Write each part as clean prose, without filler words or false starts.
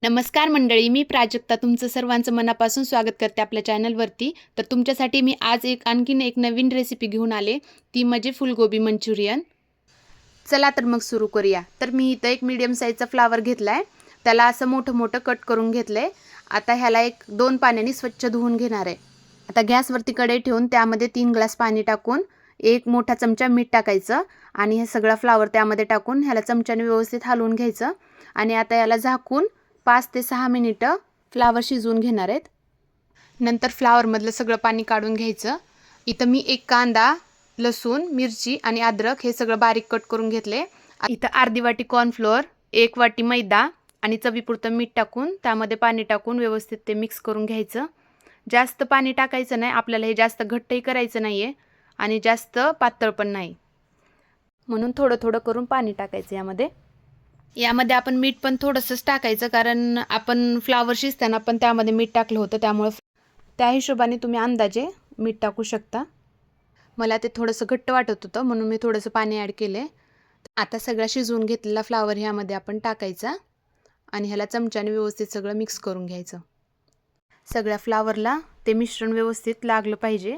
नमस्कार मंडळी, मी प्राजक्ता तुमचं सर्वांचं मनापासून स्वागत करते आपल्या चॅनलवरती. तर तुमच्यासाठी मी आज आणखीन एक नवीन रेसिपी घेऊन आले, ती म्हणजे फुलगोबी मंचुरियन. चला तर मग सुरू करूया. तर मी इथं एक मीडियम साईजचा फ्लावर घेतला आहे, त्याला असं मोठं मोठं कट करून घेतलं आहे. आता ह्याला 2 पाण्याने स्वच्छ धुवून घेणार आहे. आता गॅसवरती कढई ठेवून त्यामध्ये 3 ग्लास पाणी टाकून 1 मोठा चमचा मीठ टाकायचं आणि हे सगळं फ्लावर त्यामध्ये टाकून ह्याला चमच्याने व्यवस्थित हलवून घ्यायचं. आणि आता याला झाकून 5 ते 6 मिनिटं फ्लावर शिजवून घेणार आहेत. नंतर फ्लावरमधलं सगळं पाणी काढून घ्यायचं. इथं मी 1 कांदा, लसूण, मिरची आणि अद्रक हे सगळं बारीक कट करून घेतले. इथं अर्धी वाटी कॉर्नफ्लोअर, 1 वाटी मैदा आणि चवीपुरतं मीठ टाकून त्यामध्ये पाणी टाकून व्यवस्थित ते मिक्स करून घ्यायचं. जास्त पाणी टाकायचं नाही, आपल्याला हे जास्त घट्टही करायचं नाही आहे आणि जास्त पातळ पण नाही, म्हणून थोडं थोडं करून पाणी टाकायचं. यामध्ये आपण मीठ पण थोडंसंच टाकायचं, कारण आपण फ्लावर शिजताना पण त्यामध्ये मीठ टाकलं होतं, त्यामुळे त्या हिशोबाने तुम्ही अंदाजे मीठ टाकू शकता. मला ते थोडंसं घट्ट वाटत होतं म्हणून मी थोडंसं पाणी ॲड केले. आता सगळा शिजवून घेतलेला फ्लावर ह्यामध्ये आपण टाकायचा आणि ह्याला चमच्याने व्यवस्थित सगळं मिक्स करून घ्यायचं. सगळ्या फ्लावरला ते मिश्रण व्यवस्थित लागलं पाहिजे,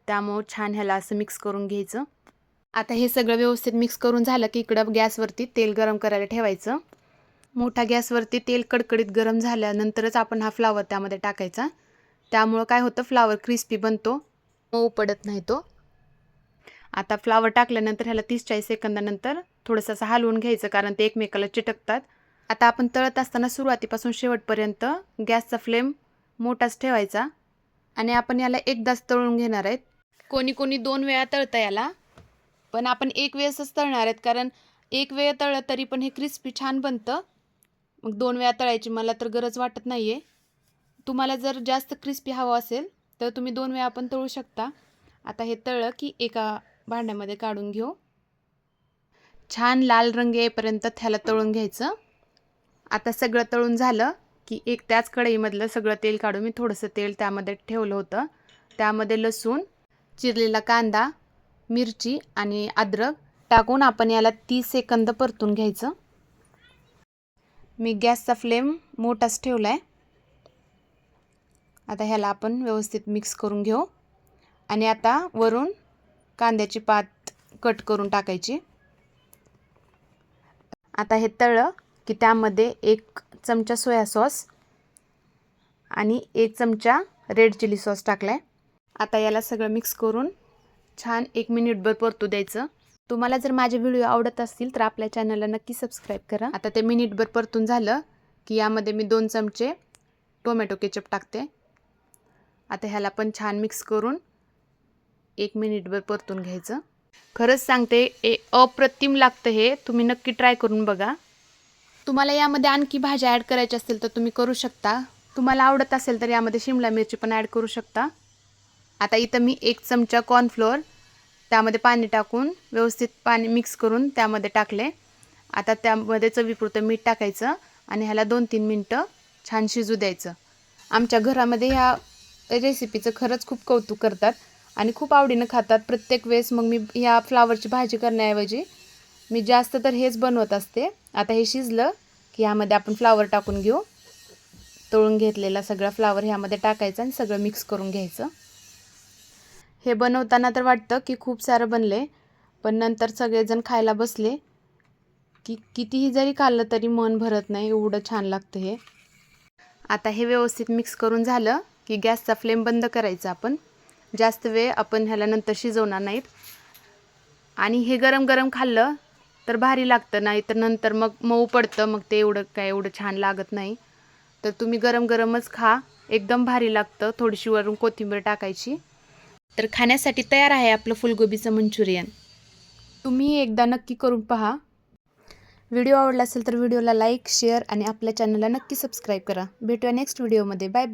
त्यामुळे छान ह्याला असं मिक्स करून घ्यायचं. आता हे सगळं व्यवस्थित मिक्स करून झालं की इकडं गॅसवरती तेल गरम करायला ठेवायचं. मोठ्या गॅसवरती तेल कडकडीत गरम झाल्यानंतरच आपण हा फ्लावर त्यामध्ये टाकायचा. त्यामुळं काय होतं, फ्लावर क्रिस्पी बनतो, मऊ पडत नाही तो. आता फ्लावर टाकल्यानंतर ह्याला 30-40 सेकंदानंतर थोडंसं असं हलवून घ्यायचं, कारण ते एकमेकाला चिटकतात. आता आपण तळत असताना सुरुवातीपासून शेवटपर्यंत गॅसचा फ्लेम मोठाच ठेवायचा आणि आपण याला एकदाच तळून घेणार आहेत. कोणी कोणी 2 वेळा तळतं याला, पण आपण एक वेळेसच तळणार आहेत, कारण एक वेळ तळलं तरी पण हे क्रिस्पी छान बनतं. मग 2 वेळा तळायची मला तर गरज वाटत नाही आहे. तुम्हाला जर जास्त क्रिस्पी हवं असेल तर तुम्ही 2 वेळा पण तळू शकता. आता हे तळलं की एका भांड्यामध्ये काढून घेऊ. छान लाल रंग येईपर्यंत ह्याला तळून घ्यायचं. आता सगळं तळून झालं की त्याच कढईमधलं सगळं तेल काढून मी थोडंसं तेल त्यामध्ये ठेवलं होतं. त्यामध्ये लसूण, चिरलेला कांदा, मिरची आणि अद्रक टाकून आपण याला 30 सेकंद परतून घ्यायचं. मी गॅसचा फ्लेम मोठाच ठेवला आहे. आता ह्याला आपण व्यवस्थित मिक्स करून घेऊ आणि आता वरून कांद्याची पात कट करून टाकायची. आता हे तळलं की त्यामध्ये 1 चमचा सोया सॉस आणि 1 चमचा रेड चिली सॉस टाकला आहे. आता याला सगळं मिक्स करून छान 1 मिनिटभर परतू द्यायचं. तुम्हाला जर माझे व्हिडिओ आवडत असतील तर आपल्या चॅनलला नक्की सबस्क्राईब करा. आता ते मिनिटभर परतून झालं की यामध्ये मी 2 चमचे टोमॅटो केचप टाकते. आता ह्याला पण छान मिक्स करून 1 मिनिटभर परतून घ्यायचं. खरंच सांगते, अप्रतिम लागतं हे, तुम्ही नक्की ट्राय करून बघा. तुम्हाला यामध्ये आणखी भाज्या ॲड करायच्या असतील तर तुम्ही करू शकता. तुम्हाला आवडत असेल तर यामध्ये शिमला मिरची पण ॲड करू शकता. आता इथं मी 1 चमचा कॉर्नफ्लोअर त्यामध्ये पाणी टाकून व्यवस्थित पाणी मिक्स करून त्यामध्ये टाकले. आता त्यामध्ये चवीपुरतं मीठ टाकायचं आणि ह्याला 2-3 मिनटं छान शिजू द्यायचं. आमच्या घरामध्ये ह्या रेसिपीचं खरंच खूप कौतुक करतात आणि खूप आवडीनं खातात. प्रत्येक वेळेस मग मी ह्या फ्लावरची भाजी करण्याऐवजी मी जास्त तर हेच बनवत असते. आता हे शिजलं की यामध्ये आपण फ्लावर टाकून घेऊ. तळून घेतलेला सगळा फ्लावर ह्यामध्ये टाकायचा आणि सगळं मिक्स करून घ्यायचं. हे बनवताना तर वाटतं की खूप सारं बनले, पण नंतर सगळेजण खायला बसले की कितीही जरी खाल्लं तरी मन भरत नाही, एवढं छान लागतं हे. आता हे व्यवस्थित मिक्स करून झालं की गॅसचा फ्लेम बंद करायचा. आपण जास्त वेळ आपण ह्याला नंतर शिजवणार नाहीत आणि हे गरम गरम खाल्लं तर भारी लागतं, नाही तर नंतर मग मऊ पडतं, मग ते एवढं छान लागत नाही. तर तुम्ही गरम गरमच खा, एकदम भारी लागतं. थोडीशी वरून कोथिंबीर टाकायची. तर खाण्यासाठी तयार आहे आपलं फुलगोबीचं मंचुरियन. तुम्ही एकदा नक्की करून पहा. व्हिडिओ आवडला असेल तर व्हिडिओला लाईक, शेअर आणि आपल्या चॅनलला नक्की सबस्क्राईब करा. भेटूया नेक्स्ट व्हिडिओमध्ये. Bye bye.